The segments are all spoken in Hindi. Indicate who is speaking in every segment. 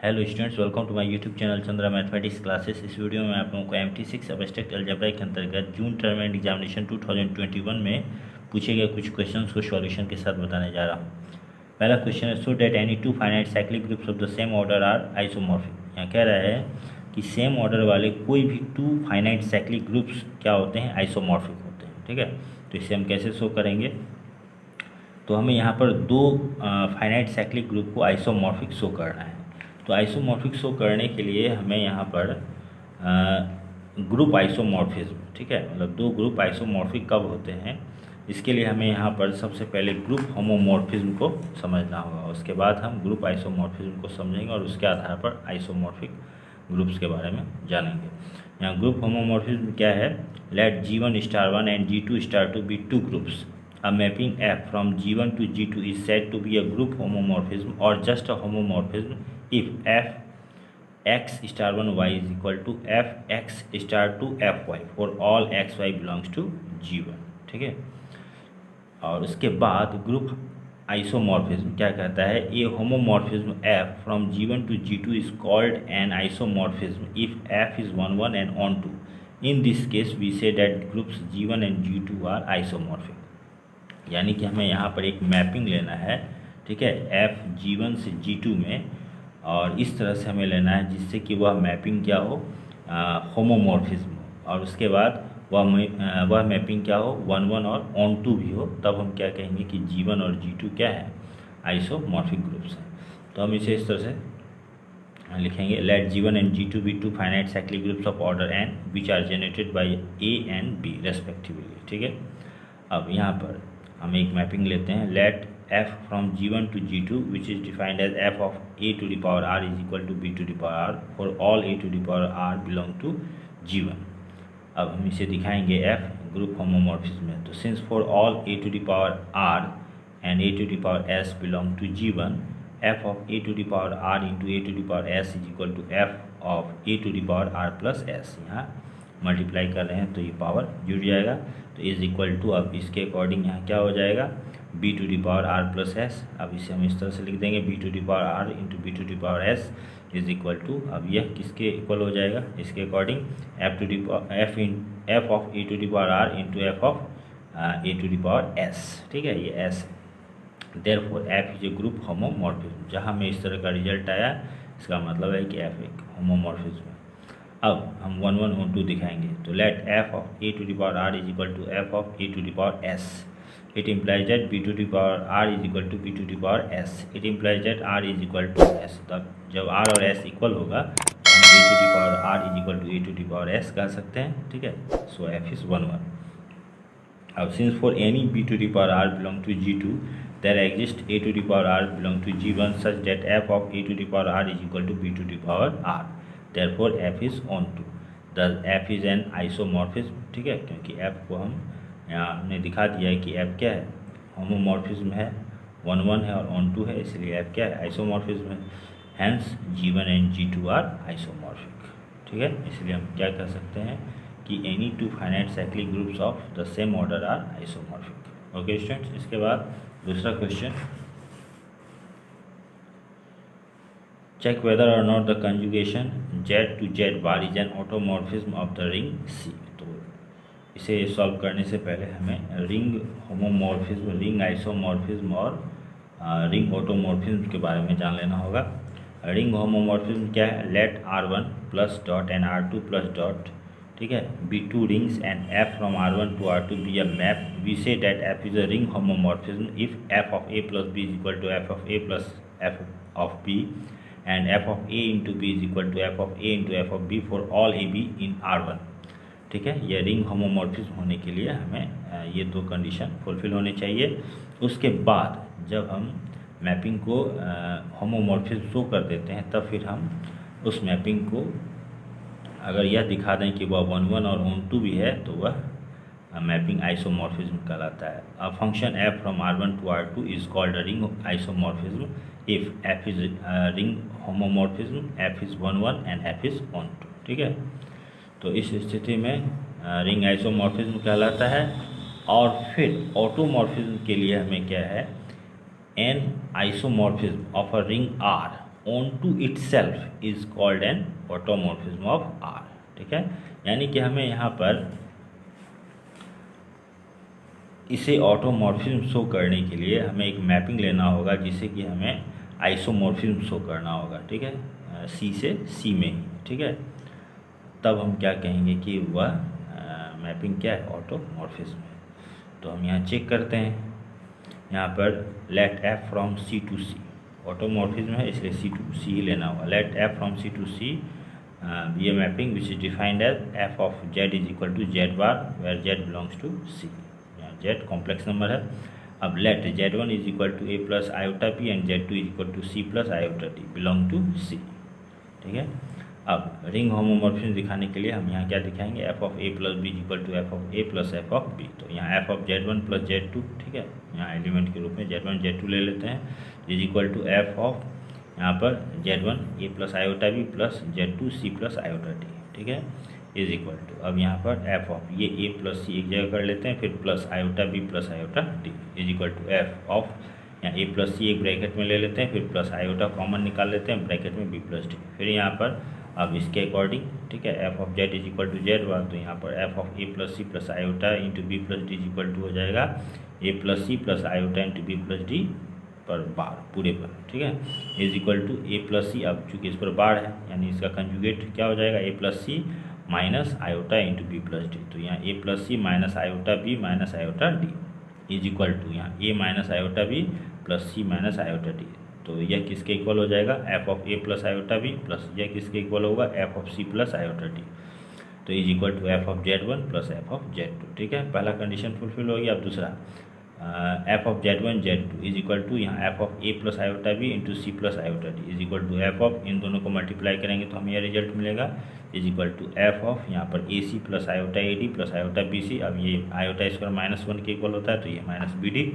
Speaker 1: Hello students, welcome to my YouTube channel Chandra mathematics classes. इस वीडियो में आप लोगों को MT6 एब्स्ट्रैक्ट अलजेब्रा के अंतर्गत जून टर्म एंड एग्जामिनेशन 2021 में पूछे गए कुछ क्वेश्चंस को सॉल्यूशन के साथ बताने जा रहा हूँ। पहला क्वेश्चन है, so that any two finite cyclic groups of the same order are isomorphic. यहाँ कह रहा है कि सेम ऑर्डर वाले कोई भी टू फाइनाइट साइक्लिक ग्रुप्स क्या होते हैं, आइसोमॉर्फिक होते हैं। ठीक है, तो इसे हम कैसे शो करेंगे? तो हमें यहाँ पर दो फाइनाइट साइक्लिक ग्रुप को आइसोमॉर्फिक शो करना है। तो आइसोमॉर्फिक शो करने के लिए हमें यहाँ पर ग्रुप आइसोमॉर्फिज्म, ठीक है, मतलब दो ग्रुप आइसोमॉर्फिक कब होते हैं, इसके लिए हमें यहाँ पर सबसे पहले ग्रुप होमोमॉर्फिज्म को समझना होगा। उसके बाद हम ग्रुप आइसोमॉर्फिज्म को समझेंगे और उसके आधार पर आइसोमॉर्फिक ग्रुप्स के बारे में जानेंगे। यहाँ ग्रुप होमोमॉर्फिज्म क्या है? Let G1*1 and G2*2 be two groups. A mapping F from G1 to G2 is said to be a group homomorphism or just a homomorphism if Fx*1y is equal to Fx*2 Fy for all xy belongs to G1। ठीक है, और उसके बाद ग्रुप आइसोमॉर्फिज्म क्या कहता है? ए homomorphism F from G1 to G2 is called an isomorphism if F is 1 1 and on 2। In this case we say that groups G1 and G2 are isomorphic। यानी कि हमें यहाँ पर एक मैपिंग लेना है, ठीक है, F G1 से G2 में, और इस तरह से हमें लेना है जिससे कि वह मैपिंग क्या हो, होमोमॉर्फिज्म हो, और उसके बाद वह मैपिंग क्या हो, 1 1 और ऑन 2 भी हो। तब हम क्या कहेंगे कि G1 और G2 क्या है, आइसोमॉर्फिक ग्रुप्स हैं। तो हम इसे इस तरह से लिखेंगे, let G1 and G2 be two finite cyclic groups of order n which are generated by A and B respectively. ठीक है, अब यहाँ पर हम एक मैपिंग लेते हैं, late F from G1 to G2 which is defined as F of A to the power R is equal to B to the power R for all A to the power R belong to G1। अब हम इसे दिखाएंगे F ग्रुप होमोमॉर्फिज्म में। तो since for all A to the power R and A to the power S belong to G1, F of A to the power R into A to the power S is equal to F of A to the power R plus S। यहाँ मल्टीप्लाई कर रहे हैं तो ये पावर जुड़ जाएगा, तो इज इक्वल टू, अब इसके अकॉर्डिंग यहाँ क्या हो जाएगा, B to the power R plus S। अब इसे हम इस तरह से लिख देंगे, B to the power R into B to the power S is equal to, अब यह किसके इक्वल हो जाएगा, इसके according F of A to the power R into F of A to the power S। ठीक है, ये S है। Therefore F is a group homomorphism. जहाँ में इस तरह का रिजल्ट आया, इसका मतलब है कि F एक होमोमॉर्फिज्म है। अब हम 1 1 on 2 दिखाएंगे, तो लेट F of A to the power R is equal to F of A to the power S। It implies that B to the power R is equal to B to the power S। It implies that R is equal to S। तब जब R और S इक्वल होगा तो हम B to the power R is equal to A to the power S कह सकते हैं। ठीक है, so F is 1 1। अब since for any B to the power R belong to G2 there exists A to the power R belong to G1 such that F of A to the power R is equal to B to the power R। Therefore F is on 2। Thus F is an isomorphism। ठीक है, क्योंकि F को हम यहाँ हमने दिखा दिया है कि F क्या है, होमोमॉर्फिज्म है, 1 1 है और ऑन 2 है, इसलिए F क्या है, आइसोमॉर्फिज्म है। Hence G1 and G2 are isomorphic. ठीक है, इसलिए हम क्या कह सकते हैं कि any two finite cyclic groups of the same order are isomorphic. Okay students, इसके बाद दूसरा question, check whether or not the conjugation Z to Z bar is an automorphism of the ring C। तो इसे सॉल्व करने से पहले हमें रिंग होमोमॉर्फिज्म, रिंग आइसोमॉर्फिज्म और रिंग ऑटोमॉर्फिज्म के बारे में जान लेना होगा। रिंग होमोमॉर्फिज्म क्या है? Let R1 plus dot and R2 plus dot, ठीक है, be two rings and F from R1 to R2 be a map. We say that F is a ring homomorphism if F of A plus B is equal to F of A plus F of B and F of A into B is equal to F of A into F of B for all AB in R1। ठीक है, यह रिंग होमोमॉर्फिज्म होने के लिए हमें ये दो कंडीशन फुलफिल होने चाहिए। उसके बाद जब हम मैपिंग को होमोमॉर्फिज्म शो कर देते हैं, तब फिर हम उस मैपिंग को अगर यह दिखा दें कि वह 1 1 और ऑन 2 भी है, तो वह मैपिंग आइसोमॉर्फिज्म कहलाता है। A function F from R1 to R2 is called a ring isomorphism if F is ring homomorphism, F is 1 1 and F is on 2। ठीक है, तो इस स्थिति में रिंग आइसोमॉर्फिज्म कहलाता है। और फिर ऑटोमॉर्फिज्म के लिए हमें क्या है, n isomorphism of a ring R onto itself is called an automorphism of R. ठीक है, यानी कि हमें यहाँ पर इसे ऑटोमॉर्फिज्म शो करने के लिए हमें एक मैपिंग लेना होगा जिससे कि हमें आइसोमॉर्फिज्म शो करना होगा। ठीक है, सी से सी में ही। ठीक है, तब हम क्या कहेंगे कि वह मैपिंग क्या है, ऑटोमॉर्फिज्म है। तो हम यहाँ चेक करते हैं, यहाँ पर let F from C to C automorphism है, इसलिए सी टू सी ही लेना होगा। Let F from C to C be a mapping which is defined as F of Z is equal to Z bar where Z belongs to C. Z complex number है। अब let Z1 is equal to A plus iota P and Z2 is equal to C plus iota T belong to सी। ठीक है, अब रिंग होमोमॉर्फिज्म दिखाने के लिए हम यहाँ क्या दिखाएंगे, F of A plus B is equal to F of A plus F of B. तो यहाँ F of Z1 plus Z2, ठीक है, यहाँ एलिमेंट के रूप में Z1 Z2 ले लेते हैं, is equal to F of यहाँ पर Z1 A plus iota B plus Z2 C plus iota T. ठीक है, इज इक्वल टू, अब यहाँ पर एफ ऑफ ये ए प्लस सी एक जगह कर लेते हैं, फिर plus iota B plus iota D is equal to F of यहाँ ए प्लस सी एक ब्रैकेट में ले लेते हैं, फिर प्लस आयोटा कॉमन निकाल लेते हैं ब्रैकेट में बी प्लस डी। फिर यहाँ पर अब इसके अकॉर्डिंग, ठीक है, F of Z is equal to Z bar, तो यहाँ पर F of A plus C plus iota into B plus D is equal to हो जाएगा A plus C plus iota into B plus D पर बार पूरे पर। ठीक है, is equal to A plus C, अब चूँकि इस पर बार है यानी इसका कंजुगेट क्या हो जाएगा, A plus C minus iota into B plus D. तो यहाँ A plus C minus iota B minus iota D is equal to यहाँ A minus iota B plus C minus iota D. तो यह किसके इक्वल हो जाएगा, F of A plus iota B plus यह किसके इक्वल होगा, F of C plus iota D. तो is equal to F of Z1 plus F of Z2। ठीक है, पहला कंडीशन फुलफिल हो गया। अब दूसरा F of Z1 Z2 is equal to यहाँ F of A plus iota B into C plus iota D is equal to F of, इन दोनों को मल्टीप्लाई करेंगे तो हमें यह रिजल्ट मिलेगा, is equal to F of यहाँ पर ए C plus iota A D plus iota B C. अब ये आयोटा स्क्वायर -1 के इक्वल होता है तो ये minus B D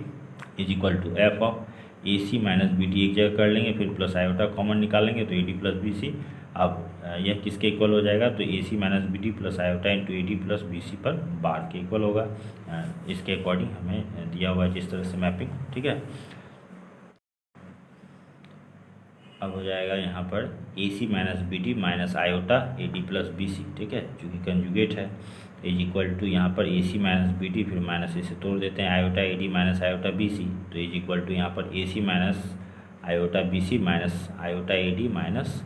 Speaker 1: is equal to F of A C minus B D एक जगह कर लेंगे, फिर प्लस आयोटा कॉमन निकालेंगे तो A D plus B C. अब यह किसके इक्वल हो जाएगा, तो A C minus B D plus iota into A D plus B C पर बार के इक्वल होगा। इसके अकॉर्डिंग हमें दिया हुआ है जिस तरह से मैपिंग। ठीक है, अब हो जाएगा यहाँ पर ए सी minus B d minus iota A D plus B c. ठीक है, चूँकि कंजुगेट है इज इक्वल टू यहाँ पर ए सी माइनस बी डी, फिर माइनस इसे तोड़ देते हैं आयोटा ए d minus iota B c, तो इज इक्वल टू यहाँ पर ए सी minus iota B c minus iota ए डी माइनस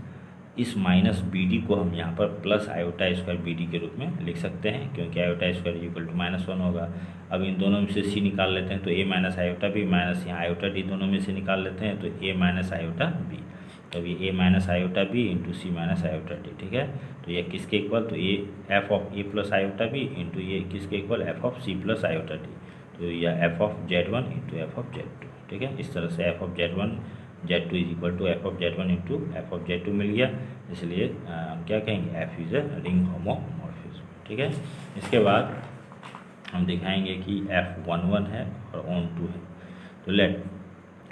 Speaker 1: इस माइनस बी डी को हम यहाँ पर plus iota square b d के रूप में लिख सकते हैं, क्योंकि iota square is equal to -1 होगा। अब इन दोनों में से सी निकाल लेते हैं तो ए माइनस आयोटा बी माइनस यहाँ आयोटा डी दोनों में से निकाल लेते हैं तो ए माइनस आयोटा बी। तो ये A minus iota B into C minus iota D. ठीक है, तो ये किसके इक्वल, तो ये F of A plus iota B into ये किसके इक्वल, F of C plus iota D. तो यह F of Z1 into F of Z2। ठीक है, इस तरह से F of Z1 Z2 is equal to F of Z1 into F of Z2 मिल गया। इसलिए हम क्या कहेंगे, F is a ring homomorphism. ठीक है, इसके बाद हम दिखाएंगे कि F11 है और ON2 है। तो let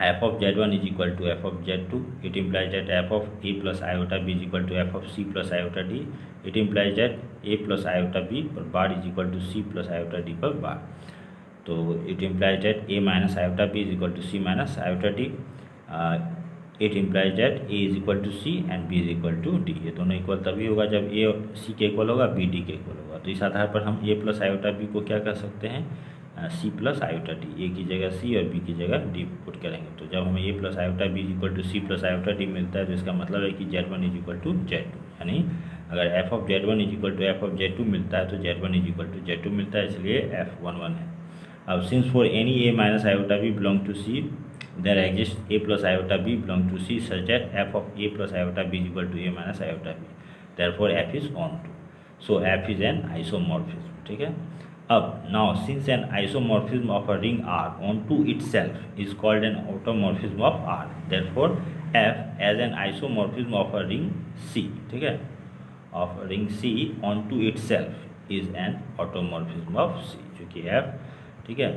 Speaker 1: f of Z1 is equal to F of Z2, it implies that f of A plus iota b is equal to F of C plus iota d, it implies that a plus iota b पर bar is equal to C plus iota d पर बार। तो it implies that a minus iota b is equal to c minus iota d, it implies that a is equal to C and B is equal to D. ये दोनों इक्वल तभी होगा जब ए और सी के इक्वल होगा, बी डी के इक्वल होगा। तो इस आधार पर हम ए प्लस आयोटा बी को क्या कर सकते हैं, सी प्लस आयोटा डी, ए की जगह सी और बी की जगह डी पुट करेंगे। तो जब हमें a plus iota b is equal to C plus iota d मिलता है तो इसका मतलब है कि Z1 is equal to Z2, यानी अगर F of Z1 is equal to F of Z2 मिलता है तो Z1 is equal to Z2 मिलता है, इसलिए F11 है। अब since for any A minus iota B belong to C there exists a plus iota b belong to C such that f of a plus iota b is equal to a minus iota b, therefore f is ON2, so f is an isomorphism. ठीक है, अब now since an isomorphism of a ring R onto itself is called an automorphism of R, therefore f as an isomorphism of a ring C, ठीक है, of a ring C onto itself is an automorphism of C, क्योंकि f, ठीक है,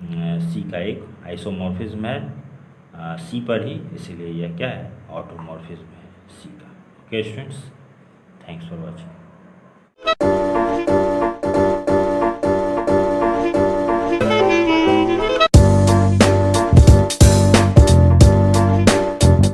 Speaker 1: सी का एक आइसोमॉर्फिज्म है सी पर ही, इसीलिए यह क्या है, ऑटोमॉर्फिज्म है सी का। Okay students, thanks for watching.